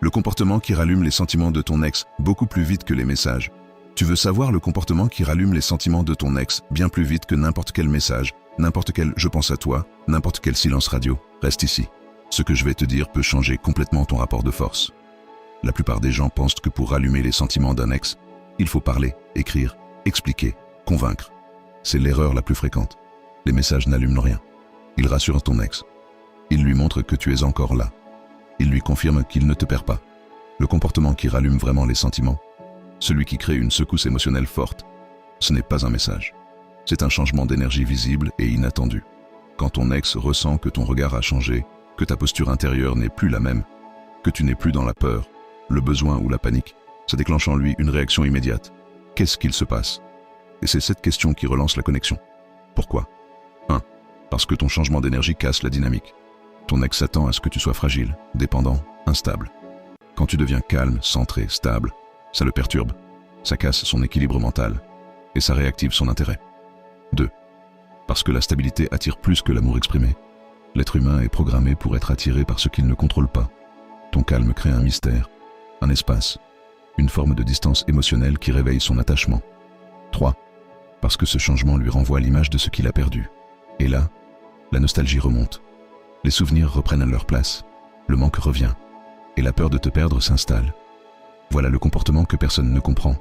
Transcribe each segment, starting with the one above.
Le comportement qui rallume les sentiments de ton ex beaucoup plus vite que les messages. Tu veux savoir le comportement qui rallume les sentiments de ton ex bien plus vite que n'importe quel message, n'importe quel « je pense à toi », n'importe quel silence radio. Reste ici. Ce que je vais te dire peut changer complètement ton rapport de force. La plupart des gens pensent que pour rallumer les sentiments d'un ex, il faut parler, écrire, expliquer, convaincre. C'est l'erreur la plus fréquente. Les messages n'allument rien. Ils rassurent ton ex. Ils lui montrent que tu es encore là. Ils lui confirment qu'il ne te perd pas. Le comportement qui rallume vraiment les sentiments, celui qui crée une secousse émotionnelle forte, ce n'est pas un message. C'est un changement d'énergie visible et inattendu. Quand ton ex ressent que ton regard a changé, que ta posture intérieure n'est plus la même, que tu n'es plus dans la peur, le besoin ou la panique, ça déclenche en lui une réaction immédiate. Qu'est-ce qu'il se passe? Et c'est cette question qui relance la connexion. Pourquoi? 1. Parce que ton changement d'énergie casse la dynamique. Ton ex s'attend à ce que tu sois fragile, dépendant, instable. Quand tu deviens calme, centré, stable, ça le perturbe, ça casse son équilibre mental, et ça réactive son intérêt. 2. Parce que la stabilité attire plus que l'amour exprimé. L'être humain est programmé pour être attiré par ce qu'il ne contrôle pas. Ton calme crée un mystère, un espace, une forme de distance émotionnelle qui réveille son attachement. 3. Parce que ce changement lui renvoie l'image de ce qu'il a perdu. Et là, la nostalgie remonte. Les souvenirs reprennent leur place, le manque revient, et la peur de te perdre s'installe. Voilà le comportement que personne ne comprend.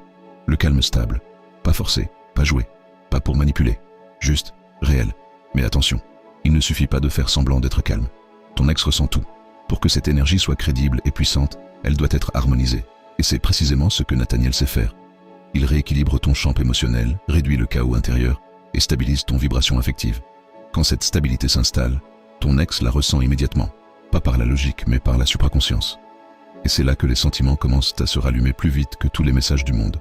Le calme stable, pas forcé, pas joué, pas pour manipuler, juste, réel. Mais attention, il ne suffit pas de faire semblant d'être calme. Ton ex ressent tout. Pour que cette énergie soit crédible et puissante, elle doit être harmonisée. Et c'est précisément ce que Nathaniel sait faire. Il rééquilibre ton champ émotionnel, réduit le chaos intérieur et stabilise ton vibration affective. Quand cette stabilité s'installe, ton ex la ressent immédiatement, pas par la logique mais par la supraconscience. Et c'est là que les sentiments commencent à se rallumer plus vite que tous les messages du monde.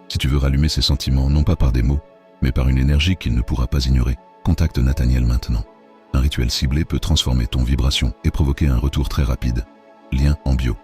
Si tu veux rallumer ces sentiments, non pas par des mots, mais par une énergie qu'il ne pourra pas ignorer, contacte Nathaniel maintenant. Un rituel ciblé peut transformer ton vibration et provoquer un retour très rapide. Lien en bio.